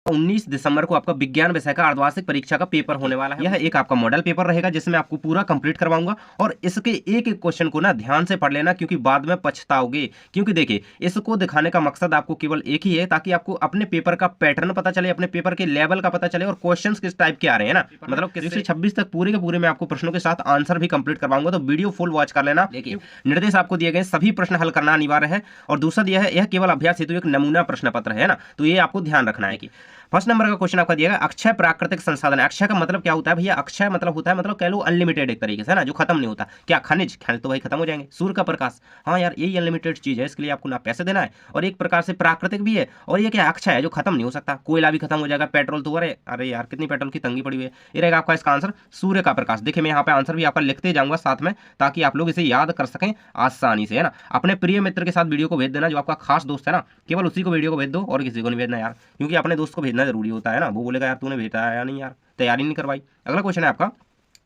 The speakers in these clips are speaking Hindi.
19 दिसंबर को आपका विज्ञान विषय का अर्धवार्षिक परीक्षा का पेपर होने वाला है। यह एक आपका मॉडल पेपर रहेगा जिसमें आपको पूरा कंप्लीट करवाऊंगा और इसके एक एक क्वेश्चन को ना ध्यान से पढ़ लेना, क्योंकि बाद में पछताओगे। क्योंकि देखिए, इसको दिखाने का मकसद आपको केवल एक ही है, ताकि आपको अपने पेपर का पैटर्न पता चले, अपने पेपर के लेवल का पता चले और क्वेश्चन किस टाइप के आ रहे हैं ना, मतलब किसी से 26 तक पूरे के पूरे मैं आपको प्रश्नों के साथ आंसर भी कंप्लीट करवाऊंगा। तो वीडियो फुल वॉच कर लेना। देखिए, निर्देश आपको दिए गए, सभी प्रश्न हल करना अनिवार्य है। और दूसरा दिया है, यह केवल अभ्यास हेतु एक नमूना प्रश्न पत्र है ना, तो ये आपको ध्यान रखना है कि फर्स्ट नंबर का क्वेश्चन आपका दिया गया, अक्षय प्राकृतिक संसाधन। अक्षय का मतलब क्या होता है भैया? अक्षय मतलब होता है, मतलब कह लो अनलिमिटेड एक तरीके से, है ना, जो खत्म नहीं होता। क्या? खनिज। खनिज तो भाई खत्म हो जाएंगे। सूर्य का प्रकाश, हाँ यार, यही अनलिमिटेड चीज है, इसके लिए आपको ना पैसे देना है और एक प्रकार से प्राकृतिक भी है। और ये क्या? अक्षय है, जो खत्म नहीं हो सकता। कोयला भी खत्म हो जाएगा, पेट्रोल तो, अरे अरे यार, कितनी पेट्रोल की तंगी पड़ी हुई है। ये रहेगा आपका इसका आंसर, सूर्य का प्रकाश। देखिए, मैं यहाँ पे आंसर भी आपका लिखते जाऊंगा साथ में, ताकि आप लोग इसे याद कर सकें आसानी से, है ना। अपने प्रिय मित्र के साथ वीडियो को भेज देना, जो आपका खास दोस्त है ना, केवल उसी को वीडियो को भेज दो और किसी को नहीं भेजना यार, क्योंकि अपने दोस्त को भेजना जरूरी होता है ना। वो बोलेगा यार तूने भेजा है या नहीं, यार तैयारी नहीं करवाई। अगला क्वेश्चन है आपका,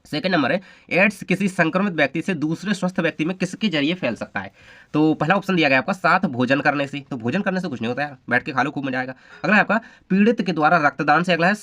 सेकंड नंबर है, एड्स किसी संक्रमित व्यक्ति से दूसरे स्वस्थ व्यक्ति में किसके जरिए फैल सकता है? तो पहला ऑप्शन दिया गया आपका, साथ भोजन करने से। तो भोजन करने से कुछ नहीं होता यार, बैठ के खा लो, खूब मजा आएगा। अगला है आपका, पीड़ित के द्वारा रक्तदान से। अगला है,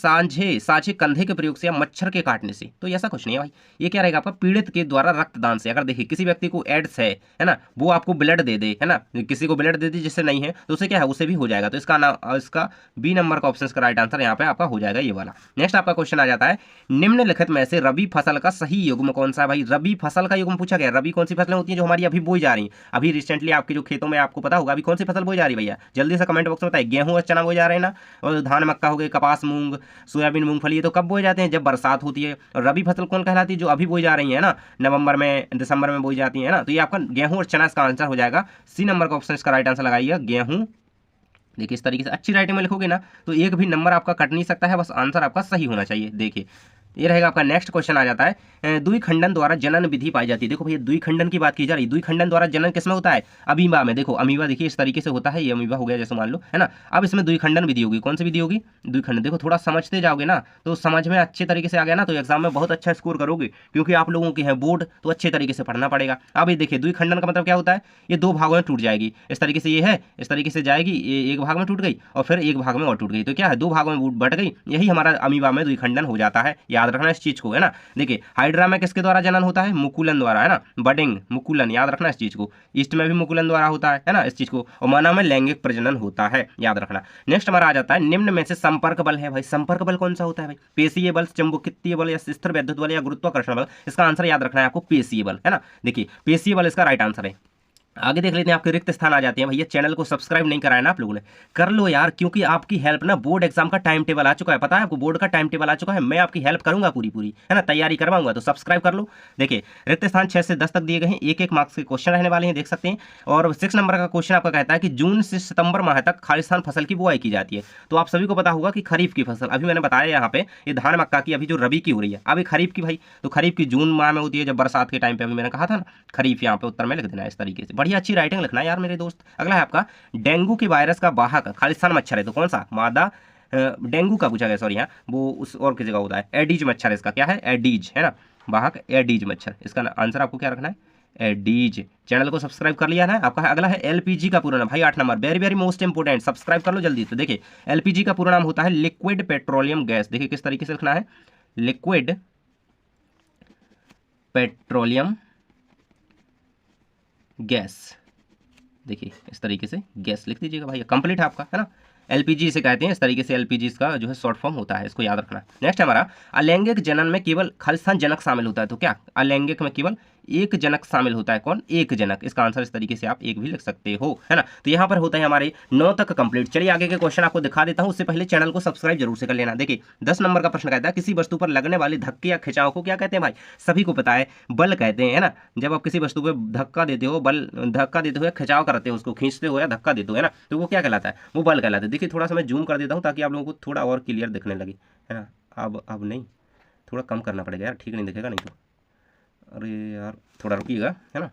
साझे कंधे के प्रयोग से या मच्छर के काटने से। तो ऐसा कुछ नहीं है भाई, ये क्या रहेगा आपका, पीड़ित के द्वारा रक्तदान से। अगर देखिए किसी व्यक्ति को एड्स है ना, वो आपको ब्लड दे दे, है ना, किसी को ब्लड दे दे जिससे नहीं है, तो उसे क्या है, उसे भी हो जाएगा। तो इसका बी नंबर का ऑप्शन का राइट आंसर यहाँ पे आपका हो जाएगा, ये वाला। नेक्स्ट आपका क्वेश्चन आ जाता है, निम्नलिखित में से रबी फसल का सही युग्म कौन सा है? भाई रबी फसल का युग्म पूछा गया। रबी कौन सी फसलें होती हैं जो हमारी अभी बोई जा रही हैं? अभी रिसेंटली आपके जो खेतों में, आपको पता होगा अभी कौन सी फसल बोई जा रही है भैया? जल्दी से कमेंट बॉक्स में बताइए। गेहूं और चना बोए जा रहे हैं ना, और धान मक्का हो गए, कपास मूंग सोयाबीन मूंगफली, ये तो कब बोए जाते हैं? जब बरसात होती है। और रबी फसल कौन कहलाती है? जो अभी बोई जा रही है ना, नवंबर में दिसंबर में बोई जाती है ना। तो ये आपका गेहूं और चना इसका आंसर हो जाएगा। सी नंबर का ऑप्शन इसका राइट आंसर लगाइएगा, गेहूं। देखिए, इस तरीके से अच्छी राइटिंग में लिखोगे ना, तो एक भी नंबर आपका कट नहीं सकता है, बस आंसर आपका सही होना चाहिए। देखिए, ये रहेगा आपका। नेक्स्ट क्वेश्चन आ जाता है, द्विखंडन द्वारा जनन विधि पाई जाती है। देखो भैया, द्विखंडन की बात की जा रही है। द्विखंडन द्वारा जनन किसमें होता है? अमीबा में। देखो अमीबा, देखिए इस तरीके से होता है, ये अमीबा हो गया जैसे मान लो, है ना। अब इसमें द्विखंडन विधि होगी। कौन सी विधि होगी? द्विखंडन। देखो थोड़ा समझते जाओगे ना, तो समझ में अच्छे तरीके से आ गया ना, तो एग्जाम में बहुत अच्छा स्कोर करोगे, क्योंकि आप लोगों की है बोर्ड, तो अच्छे तरीके से पढ़ना पड़ेगा। अब ये देखिए, द्विखंडन का मतलब क्या होता है? ये दो भागों में टूट जाएगी। इस तरीके से ये है, इस तरीके से जाएगी, ये एक भाग में टूट गई और फिर एक भाग में और टूट गई। तो क्या है, दो भागों में बट गई। यही हमारा अमीबा में द्विखंडन हो जाता है। याद रखना इस चीज को, है ना। देखिए, हाइड्रा में किसके द्वारा जनन होता है? मुकुलन द्वारा, है ना। बडिंग, मुकुलन, याद रखना इस चीज को। ईस्ट में भी मुकुलन द्वारा होता है ना, इस चीज को। और मानव में लैंगिक प्रजनन होता है, याद रखना। नेक्स्ट हमारा आ जाता है, निम्न में से संपर्क बल है। भाई संपर्क बल कौन सा होता है भाई? पेशीय बल, चुंबकीय बल, या स्थिर विद्युत बल, या गुरुत्वाकर्षण बल? इसका आंसर याद रखना है आपको, पेशीय बल, है ना। देखिए, पेशीय बल इसका राइट आंसर है। आगे देख लेते हैं, आपके रिक्त स्थान आ जाते हैं। भैया चैनल को सब्सक्राइब नहीं कराया ना आप लोगों ने, कर लो यार, क्योंकि आपकी हेल्प ना, बोर्ड एग्जाम का टाइम टेबल आ चुका है, पता है आपको? बोर्ड का टाइम टेबल आ चुका है, मैं आपकी हेल्प करूंगा पूरी पूरी, है ना, तैयारी करवाऊंगा, तो सब्सक्राइब कर लो। देखिए, रिक्त स्थान 6 से 10 तक दिए गए हैं, एक एक मार्क्स के क्वेश्चन रहने वाले हैं, देख सकते हैं। और 6 नंबर का क्वेश्चन आपका कहता है कि जून से सितंबर माह तक खालिस्तान फसल की बुआई की जाती है। तो आप सभी को पता होगा कि खरीफ की फसल, अभी मैंने बताया यहाँ पे, ये धान मक्का की अभी जो रबी की हो रही है, अभी खरीफ की भाई, तो खरीफ की जून माह में होती है, जब बरसात के टाइम पे, अभी मैंने कहा था ना, खरीफ यहाँ पे उत्तर में लिख देना है इस तरीके से। बढ़िया अच्छी राइटिंग लिखना यार मेरे दोस्त। अगला है आपका, डेंगू के वायरस का वाहक खालिस्तान मच्छर है, तो कौन सा? मादा डेंगू का पूछा गया, सॉरी, यहाँ वो उस और किसी का होता है, एडीज मच्छर, इसका क्या है? एडीज, है ना, वाहक एडीज मच्छर। इसका आंसर आपको क्या रखना है? एडीज। चैनल को सब्सक्राइब कर लिया ना आपका। अगला है एलपीजी का पूरा नाम। भाई 8 number, very very most important, subscribe कर लो जल्दी। तो देखिए, एलपीजी का पूरा नाम होता है लिक्विड पेट्रोलियम गैस। देखिए किस तरीके से लिखना है, लिक्विड पेट्रोलियम गैस। देखिए इस तरीके से गैस लिख दीजिएगा भाई, कंप्लीट है आपका, है ना। एलपीजी इसे कहते हैं, इस तरीके से एलपीजी इसका जो है शॉर्ट फॉर्म होता है, इसको याद रखना। नेक्स्ट हमारा, अलैंगिक जनन में केवल खालिस्तान जनक शामिल होता है। तो क्या अलैंगिक में केवल एक जनक शामिल होता है? कौन? एक जनक। इसका आंसर इस तरीके से आप एक भी लिख सकते हो, है ना। तो यहाँ पर होता है हमारे 9 तक कंप्लीट। चलिए आगे के क्वेश्चन आपको दिखा देता हूँ, उससे पहले चैनल को सब्सक्राइब जरूर से कर लेना। देखिए 10 नंबर का प्रश्न कहता है, किसी वस्तु पर लगने वाले धक्के या खिंचाव को क्या कहते हैं? भाई सभी को पता है, बल कहते हैं, है ना। जब आप किसी वस्तु पर धक्का देते हो, बल धक्का देते हो, खिंचाव करते हो, उसको खींचते हो या धक्का देते हो, है ना, तो वो क्या कहलाता है? वो बल कहलाता है। देखिए थोड़ा सा मैं जूम कर देता हूँ ताकि आप लोगों को थोड़ा और क्लियर दिखने लगे, है ना। अब नहीं, थोड़ा कम करना पड़ेगा यार, ठीक नहीं दिखेगा नहीं तो। अरे यार थोड़ा रुकिएगा, है ना।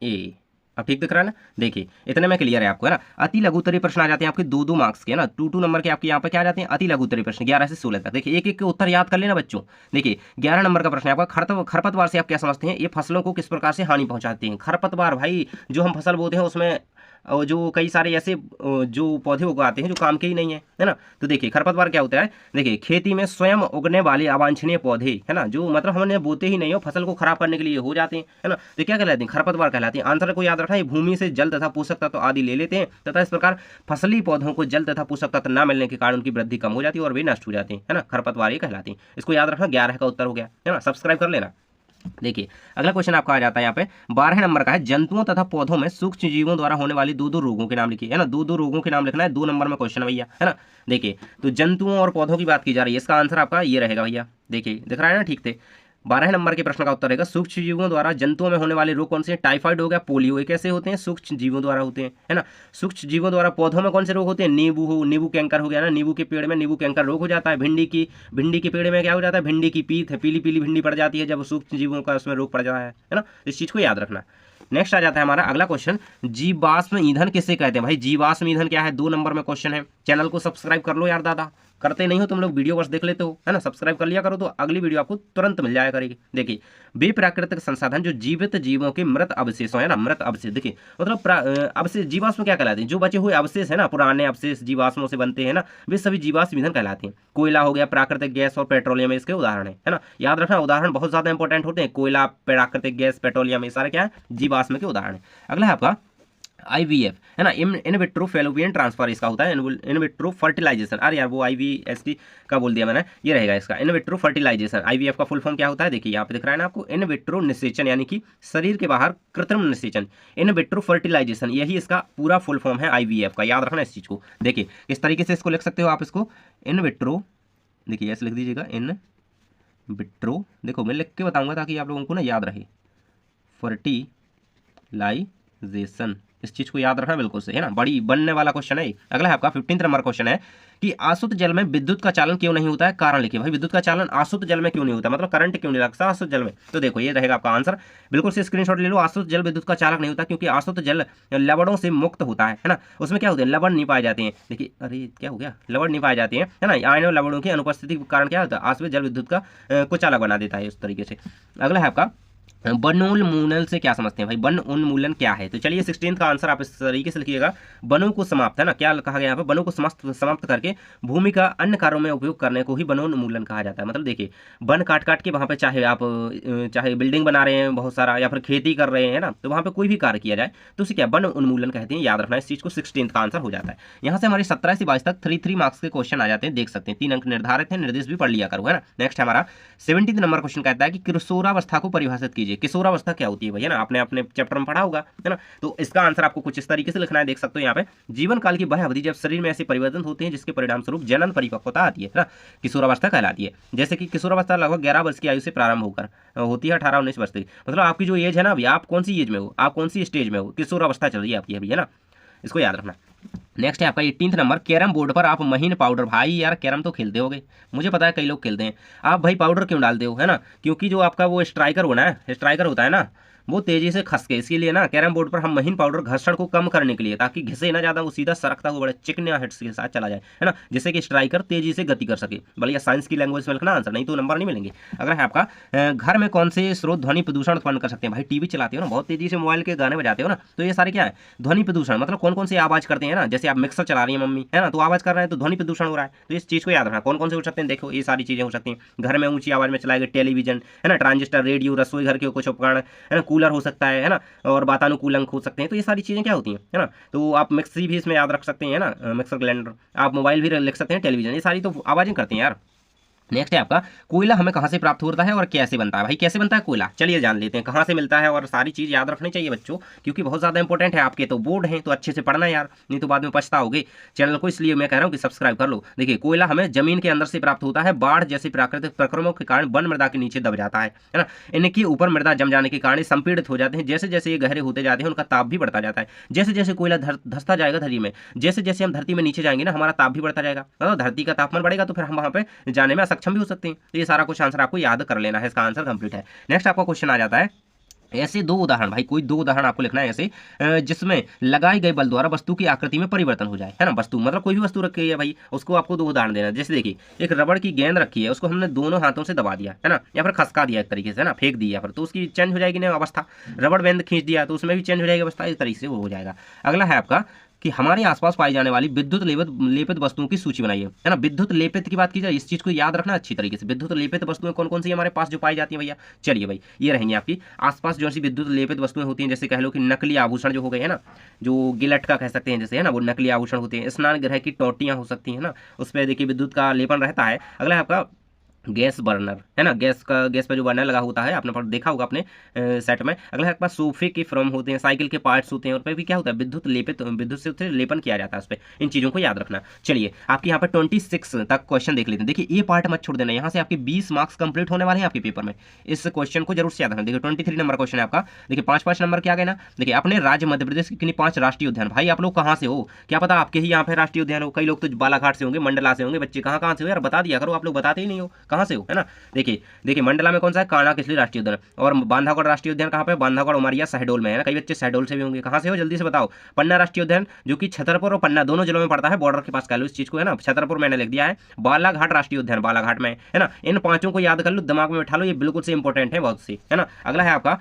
ए अब ठीक दिख रहा है ना। देखिए इतने में क्लियर है आपको, है ना। अति लघुत्तरीय प्रश्न आ जाते हैं आपके 2-2 मार्क्स के, है ना। 2-2 नंबर के आपके यहाँ पे क्या आ जाते हैं? अति लघुत्तरीय प्रश्न 11 से 16 तक। देखिए एक एक के उत्तर याद कर लेना बच्चों। देखिए 11 नंबर का प्रश्न है आपका, खरपतवार से आप क्या समझते हैं? ये फसलों को किस प्रकार से हानि पहुंचाते हैं? खरपतवार भाई, जो हम फसल बोते हैं उसमें और जो कई सारे ऐसे जो पौधे उगाते हैं जो काम के ही नहीं है ना। तो देखिए खरपतवार क्या होता है, देखिए खेती में स्वयं उगने वाले अवांछनीय पौधे, है ना, जो मतलब हमने बोते ही नहीं हो, फसल को खराब करने के लिए हो जाते हैं, है ना, तो क्या कहलाते हैं, खरपतवार कहलाते हैं। आंसर को याद रखना, ये भूमि से जल तथा पोषक तत्व आदि ले लेते हैं तथा इस प्रकार फसली पौधों को जल तथा पोषक तत्व न मिलने के कारण उनकी वृद्धि कम हो जाती है और वे नष्ट हो जाते हैं, है ना, खरपतवार ये कहलाते हैं। इसको याद रखना, 11 का उत्तर हो गया, है ना, सब्सक्राइब कर लेना। देखिए अगला क्वेश्चन आपका आ जाता है यहाँ पे 12 नंबर का है, जंतुओं तथा पौधों में सूक्ष्म जीवों द्वारा होने वाली दो रोगों के नाम लिखिए, है ना, दो रोगों के नाम लिखना है, 2 नंबर में क्वेश्चन भैया, है ना। देखिए तो जंतुओं और पौधों की बात की जा रही है, इसका आंसर आपका ये रहेगा भैया, देखिए दिख रहा है ना, ठीक थे। 12 नंबर के प्रश्न का उत्तर रहेगा सूक्ष्म जीवों द्वारा जंतुओं में होने वाले रोग कौन से हैं, टाइफाइड हो गया, पोलियो, ये कैसे होते हैं, सूक्ष्म जीवों द्वारा होते हैं, है ना। सूक्ष्म जीवों द्वारा पौधों में कौन से रोग होते हैं, नींबू कैंकर हो गया ना, नींबू के पेड़ में नींबू कैंकर रोग हो जाता है। भिंडी के पेड़ में क्या हो जाता है, भिंडी की पीत है, पीली पीली भिंडी पड़ जाती है जब सूक्ष्म जीवों का उसमें रोग पड़ जाता है ना, इस चीज को याद रखना। नेक्स्ट आ जाता है हमारा अगला क्वेश्चन, जीवाश्म ईंधन किसे कहते हैं, भाई जीवाश्म ईंधन क्या है, 2 नंबर में क्वेश्चन है। चैनल को सब्सक्राइब कर लो यार दादा, करते नहीं हो तुम लोग, वीडियो बस देख लेते हो, है ना, सब्सक्राइब कर लिया करो तो अगली वीडियो आपको तुरंत मिल जाया करेगी। देखिए वे प्राकृतिक संसाधन जो जीवित जीवों के मृत अवशेषों, है ना, मृत अवशेष, देखिए मतलब अवशेष जीवाश्म क्या कहलाते हैं, जो बचे हुए अवशेष है ना, पुराने अवशेष जीवाश्मों से बनते हैं ना, वे सभी जीवाश्म ईंधन कहलाते हैं। कोयला हो गया, प्राकृतिक गैस और पेट्रोलियम इसके उदाहरण है ना, याद रखना उदाहरण बहुत ज्यादा इंपॉर्टेंट होते हैं, कोयला, प्राकृतिक गैस, पेट्रोलियम, ये सारे क्या है, जीवाश्म के उदाहरण है। अगला है आपका IVF, है ना, इन विट्रो फैलोपियन ट्रांसफर इसका होता है, इन विट्रो फर्टिलाइजेशन, अरे यार वो IVST का बोल दिया मैंने, ये रहेगा इसका इन विट्रो फर्टिलाइजेशन। IVF का फुल फॉर्म क्या होता है, देखिए यहाँ पे दिख रहा है ना आपको, इन विट्रो निषेचन, यानी कि शरीर के बाहर कृत्रिम निषेचन, इन विट्रो फर्टिलाइजेशन, यही इसका पूरा फुल फॉर्म है IVF का, याद रखना इस चीज को। देखिए किस तरीके से इसको लिख सकते हो आप, इसको इन विट्रो, देखिए ऐसे लिख दीजिएगा, इन विट्रो, देखो मैं लिख के बताऊंगा ताकि आप लोगों को ना याद रहे, फर्टिलाइजेशन, इस चीज को याद रखना बिल्कुल से, है ना, बड़ी बनने वाला क्वेश्चन है। अगला है आपका 15 नंबर क्वेश्चन है कि आसुत जल में विद्युत का चालन क्यों नहीं होता है, कारण लिखिए। भाई विद्युत का चालन आसुत जल में क्यों नहीं होता, मतलब करंट क्यों नहीं लगता आसुत जल में, तो देखो ये रहेगा आपका आंसर, बिल्कुल से स्क्रीनशॉट ले लो। आसुत जल विद्युत का चालक नहीं होता क्योंकि आसुत जल लवणों से मुक्त होता है ना, उसमें क्या होते हैं, लवण नहीं पाए जाते हैं। देखिए अरे क्या हो गया, लवण नहीं पाए जाते हैं, है ना, आयन और लवणों की अनुपस्थिति के कारण क्या होता है, आसुत जल विद्युत का को चालक बना देता है इस तरीके से। अगला है आपका वनोन्मूलन से क्या समझते हैं, भाई वन उन्मूलन क्या है, तो चलिए 16 का आंसर आप इस तरीके से लिखिएगा, वनों को समाप्त, है ना, क्या कहा गया यहाँ पे, वनों को समाप्त करके भूमि का अन्य कार्यों में उपयोग करने को ही वनोन्मूलन कहा जाता है। मतलब देखिए वन काट काट के वहाँ पे चाहे आप चाहे बिल्डिंग बना रहे हैं बहुत सारा, या फिर खेती कर रहे हैं ना, तो वहाँ पे कोई भी कार्य किया जाए तो उसे क्या वन उन्मूलन कहते हैं, याद रखना इस चीज को। 16 का आंसर हो जाता है। यहाँ से हमारे 17 से 22 तक 3 मार्क्स के क्वेश्चन आ जाते हैं, देख सकते हैं, 3 अंक निर्धारित है, निर्देश भी पढ़ लिया करो, है ना। नेक्स्ट हमारा 17 नंबर क्वेश्चन कहता है कि किशोरावस्था को परिभाषित कीजिए। किशोरावस्था क्या होती है भैया ना, आपने अपने चैप्टर में पढ़ा होगा, है ना, तो इसका आंसर आपको कुछ इस तरीके से लिखना है, देख सकते हो यहाँ पे, जीवन काल की वह अवधि जब शरीर में ऐसे परिवर्तन होते हैं जिसके परिणाम स्वरूप जनन परिपक्वता आती है ना, किशोरावस्था कहलाती है। जैसे कि किशोरावस्था लगभग 11 वर्ष की आयु से प्रारंभ होकर होती है 18-19 वर्ष तक, मतलब आपकी जो एज है ना, अभी आप कौन सी एज में हो, आप कौन सी स्टेज में हो, किशोरावस्था चल रही है आपकी अभी, है ना, इसको याद रखना। नेक्स्ट है आपका 18 नंबर, कैरम बोर्ड पर आप महीन पाउडर, भाई यार कैरम तो खेलते होगे, मुझे पता है कई लोग खेलते हैं, आप भाई पाउडर क्यों डालते हो, है ना, क्योंकि जो आपका वो स्ट्राइकर होता है ना, वो तेजी से खसके, इसके लिए ना कैरम बोर्ड पर हम महीन पाउडर घर्षण को कम करने के लिए, ताकि घिसे ना ज्यादा, वो सीधा सरकता हुआ बड़े चिकने हिट्स के साथ चला जाए, है ना, जिससे कि स्ट्राइकर तेजी से गति कर सके। भले साइंस की लैंग्वेज में लिखना आंसर, नहीं तो नंबर नहीं मिलेंगे। अगर है आपका घर में कौन से स्रोत ध्वनि प्रदूषण उत्पन्न कर सकते हैं, भाई टीवी चलाते हो ना, बहुत तेजी से मोबाइल के गाने बजाते हो ना, तो ये सारे क्या है, ध्वनि प्रदूषण, मतलब कौन कौन से आवाज करते हैं ना, जैसे आप मिक्सर चला रही है मम्मी, है ना, तो आवाज कर रहे हैं तो ध्वनि प्रदूषण हो रहा है, तो इस चीज को याद रखना, कौन कौन से हो सकते हैं, देखो ये सारी चीजें हो सकती हैं। घर में ऊंची आवाज में चलाए गए टेलीविजन, है ना, ट्रांजिस्टर, रेडियो, रसोई घर के कुछ उपकरण, है ना, कूलर हो सकता है ना, और वातानुकूलक हो सकते हैं, तो ये सारी चीजें क्या होती हैं, है ना, तो आप मिक्सी भी इसमें याद रख सकते हैं, है ना, मिक्सर ग्राइंडर, आप मोबाइल भी लिख सकते हैं, टेलीविजन, ये सारी तो आवाजें करते हैं यार। नेक्स्ट है आपका कोयला हमें कहाँ से प्राप्त होता है और कैसे बनता है, भाई कैसे बनता है कोयला, चलिए जान लेते हैं कहाँ से मिलता है, और सारी चीज़ याद रखनी चाहिए बच्चों, क्योंकि बहुत ज़्यादा इंपॉर्टेंट है, आपके तो बोर्ड हैं तो अच्छे से पढ़ना यार, नहीं तो बाद में पछताओगे। चैनल को इसलिए मैं कह रहा हूँ कि सब्सक्राइब कर लो। देखिए कोयला हमें जमीन के अंदर से प्राप्त होता है, बाढ़ जैसे प्राकृतिक प्रक्रमों के कारण वन मृदा के नीचे दब जाता है ना, इनके ऊपर मृदा जम जाने के कारण संपीड़ित हो जाते हैं, जैसे जैसे ये गहरे होते जाते हैं उनका ताप भी बढ़ता जाता है, जैसे जैसे कोयला धंसता जाएगा धरती में, जैसे जैसे हम धरती में नीचे जाएंगे ना, हमारा ताप भी बढ़ता जाएगा, धरती का तापमान बढ़ेगा, तो फिर हम वहाँ पे जाने में असक्षम भी हो सकते हैं। ये सारा कुछ आंसर आपको याद कर लेना है, इसका आंसर कंप्लीट है। नेक्स्ट आपका क्वेश्चन आ जाता है ऐसे दो उदाहरण भाई, कोई दो उदाहरण आपको लिखना है ऐसे जिसमें लगाए गए बल द्वारा वस्तु की आकृति में परिवर्तन हो जाए, है ना। वस्तु मतलब कोई भी वस्तु रखी है भाई, उसको आपको दो उदाहरण देना है। जैसे देखिए एक रबड़ की गेंद रखी है, उसको हमने दोनों हाथों से दबा दिया, है ना, या फिर खसका दिया एक तरीके से, है ना, फेंक दिया फिर, तो उसकी चेंज हो जाएगी ना अवस्था। रबड़ बैंड खींच दिया तो उसमें भी चेंज हो जाएगी अवस्था, इस तरीके से वो हो जाएगा। अगला है आपका कि हमारे आसपास पाई जाने वाली विद्युत लेपित वस्तुओं की सूची बनाइए, है ना। विद्युत लेपित की बात की जाए, इस चीज को याद रखना अच्छी तरीके से। विद्युत लेपित वस्तुएं कौन कौन सी हमारे पास जो पाई जाती है भैया, चलिए भाई ये रहेंगी आपकी आसपास जो सी विद्युत लेपित वस्तुएं होती हैं, जैसे कह लो कि नकली आभूषण जो हो गए, है ना, जो गिलट का कह सकते हैं जैसे, है ना, वो नकली आभूषण होते हैं। स्नान गृह की टोटियां हो सकती हैं ना, उस पर देखिए विद्युत का लेपन रहता है। अगला है आपका गैस बर्नर, है ना, गैस पे जो बर्नर लगा होता है, आपने पर देखा होगा अपने सेट में। अगला आपके पास सोफे के फ्रेम होते हैं, साइकिल के पार्ट्स होते हैं, और पे भी क्या होता है विद्युत से लेपन किया जाता है उस पर। इन चीज़ों को याद रखना। चलिए आपके यहाँ पे 26 तक क्वेश्चन देख लेते हैं। देखिए ये पार्ट मत छोड़ देना, यहाँ से आपके 20 मार्क्स कंप्लीट होने वाले हैं आपके पेपर में। इस क्वेश्चन को जरूर से याद रखना। देखिए 23 नंबर क्वेश्चन है आपका। देखिए 5 नंबर क्या गए ना, देखिए अपने राज्य मध्य प्रदेश के किन्हीं 5 राष्ट्रीय उद्यान। भाई आप लोग कहाँ से हो, क्या पता आपके ही यहाँ पे राष्ट्रीय उद्यान हो। कई लोग तो बालाघाट से होंगे, मंडला से होंगे, बच्चे कहाँ से हो यार, बता दिया करो, आप लोग बताते ही नहीं हो कहाँ से हो, है ना। देखिए देखिए मंडला में कौन सा है, कान्हा किसली राष्ट्रीय उद्यान, और बांधागढ़ राष्ट्रीय उद्यान कहाँ पे, बांधागढ़ उमरिया शहडोल में, है ना। कई बच्चे शहडोल से भी होंगे, कहाँ से हो जल्दी से बताओ। पन्ना राष्ट्रीय उद्यान जो कि छतरपुर और पन्ना दोनों जिलों में पड़ता है, बॉर्डर के पास कह लो इस चीज को, है ना। छतरपुर मैंने लिख दिया है। बालाघाट राष्ट्रीय उद्यान बालाघाट में, है ना। इन 5 को याद कर लो, दिमाग में बैठा लो, ये बिल्कुल से इंपॉर्टेंट है बहुत सी, है ना। अगला है आपका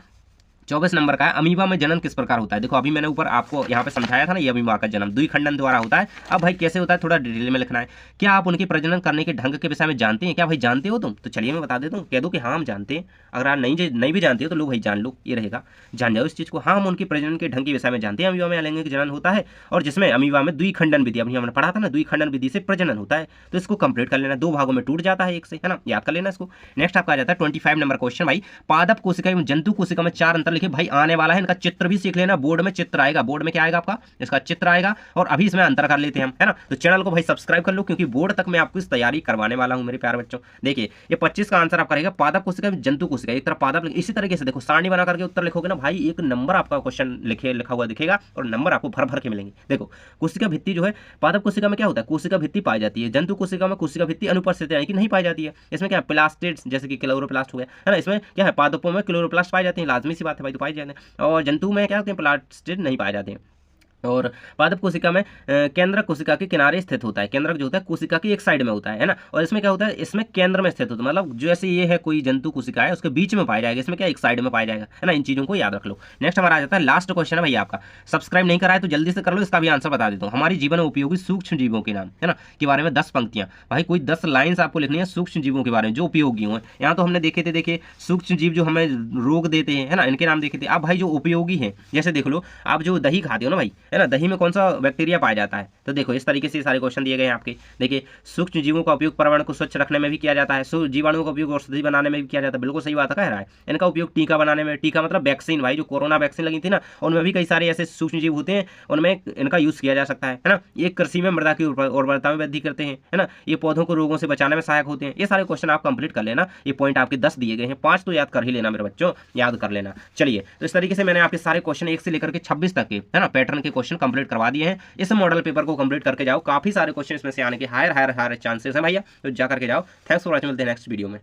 24 नंबर का है, अमीबा में जनन किस प्रकार होता है। देखो अभी मैंने ऊपर आपको यहाँ पे समझाया था ना, ये अमीबा का जन्म द्विखंडन द्वारा होता है। अब भाई कैसे होता है थोड़ा डिटेल में लिखना है। क्या आप उनके प्रजनन करने के ढंग के विषय में जानते हैं, क्या भाई जानते हो तुम, तो चलिए मैं बता देता हूँ, कह दो कि हाँ हम जानते हैं। अगर आप नहीं भी जानते हो तो लो भाई जान लो, ये रहेगा, जान जाओ इस चीज़ को। हाँ हम उनके प्रजनन के ढंग के विषय में जानते हैं। अमीबा में अलैंगिक जनन होता है, और जिसमें अमीबा में द्विखंडन विधि, अभी हमने पढ़ा था ना, द्विखंडन विधि से प्रजनन होता है। तो इसको कंप्लीट कर लेना, 2 भागों में टूट जाता है एक से, है ना, याद कर लेना इसको। नेक्स्ट आपका आ जाता है 25 नंबर क्वेश्चन भाई, पादप कोशिका एवं जंतु कोशिका में 4 अंतर लिखे। भाई आने वाला है, इनका चित्र भी सीख लेना, बोर्ड में चित्र आएगा, बोर्ड में क्या आएगा आपका, इसका चित्र आएगा। और अभी इसमें अंतर कर लेते हैं हम, है ना। तो चैनल को भाई सब्सक्राइब कर लो, क्योंकि बोर्ड तक मैं आपको इस तैयारी करवाने वाला हूं मेरे प्यारे बच्चों। देखिए ये 25 का आंसर आपका रहेगा पादप कोशिका जंतु कोशिका, एक तरफ पादप। इसी तरीके से देखो सारणी बना करके उत्तर लिखोगे ना भाई, एक नंबर आपका क्वेश्चन लिखा हुआ दिखेगा, और नंबर आपको भर भर के मिलेंगे। देखो कोशिका भित्ति जो है, पादप कोशिका में क्या होता है, कोशिका भित्ति पाई जाती है। जंतु कोशिका में कोशिका भित्ति अनुपस्थित यानी कि नहीं पाई जाती है। इसमें क्या प्लास्टिड जैसे कि क्लोरोप्लास्ट हो गया, है ना। इसमें क्या है, पादपों में क्लोरोप्लास्ट पाई जाती है, लाजमी सी बात है भाई, तो पाई जाते हैं। और जंतु में क्या होते हैं, प्लास्टिड नहीं पाए जाते हैं। और पादप कोशिका में केंद्रक कोशिका के किनारे स्थित होता है। केंद्रक जो होता है कोशिका की एक साइड में होता है ना। और इसमें क्या होता है, इसमें केंद्र में स्थित होता है, मतलब जैसे ये है कोई जंतु कोशिका है, उसके बीच में पाया जाएगा, इसमें क्या एक साइड में पाया जाएगा, है ना। इन चीजों को याद रख लो। नेक्स्ट हमारा आ जाता है लास्ट क्वेश्चन है भैया आपका, सब्सक्राइब नहीं करा है तो जल्दी से कर लो, इसका भी आंसर बता देता हूँ। हमारी जीवन में उपयोगी सूक्ष्म जीवों के नाम, है ना, के बारे में 10 पंक्तियां। भाई कोई 10 लाइन्स आपको लिखनी है सूक्ष्म जीवों के बारे में जो उपयोगी हो। यहाँ तो हमने देखे थे, देखिए सूक्ष्म जीव जो हमें रोग देते हैं, है ना, इनके नाम देखे थे। अब भाई जो उपयोगी है, जैसे देख लो आप जो दही खाते हो ना भाई, है ना, दही में कौन सा बैक्टीरिया पाया जाता है, तो देखो इस तरीके से सारे क्वेश्चन दिए गए हैं आपके। देखिए सूक्ष्म जीवों का उपयोग पर्यावरण को स्वच्छ रखने में भी किया जाता है, जीवाणुओं का उपयोग औषधि बनाने में भी किया जाता है, बिल्कुल सही बात कह रहा है। इनका उपयोग टीका बनाने में, टीका मतलब वैक्सीन, भाई जो कोरोना वैक्सीन लगी थी ना, उनमें भी कई सारे ऐसे सूक्ष्म जीव होते हैं, उनमें इनका यूज किया जा सकता है ना। ये कृषि में मृदा की उर्वरता में वृद्धि करते हैं, है ना। ये पौधों को रोगों से बचाने में सहायक होते हैं। ये सारे क्वेश्चन आप कंप्लीट कर लेना। ये पॉइंट आपके 10 दिए गए हैं, 5 तो याद कर ही लेना मेरे बच्चों, याद कर लेना। चलिए तो इस तरीके से मैंने आपके सारे क्वेश्चन 1 से लेकर के 26 तक के, है ना, पैटर्न के क्वेश्चन कंप्लीट करवा दिए हैं। इस मॉडल पेपर को कंप्लीट करके जाओ, काफी सारे क्वेश्चन इसमें से आने के हायर चांसेस हैं भैया, तो जा करके जाओ। थैंक्स फॉर वॉचिंग, मिलते हैं नेक्स्ट वीडियो में।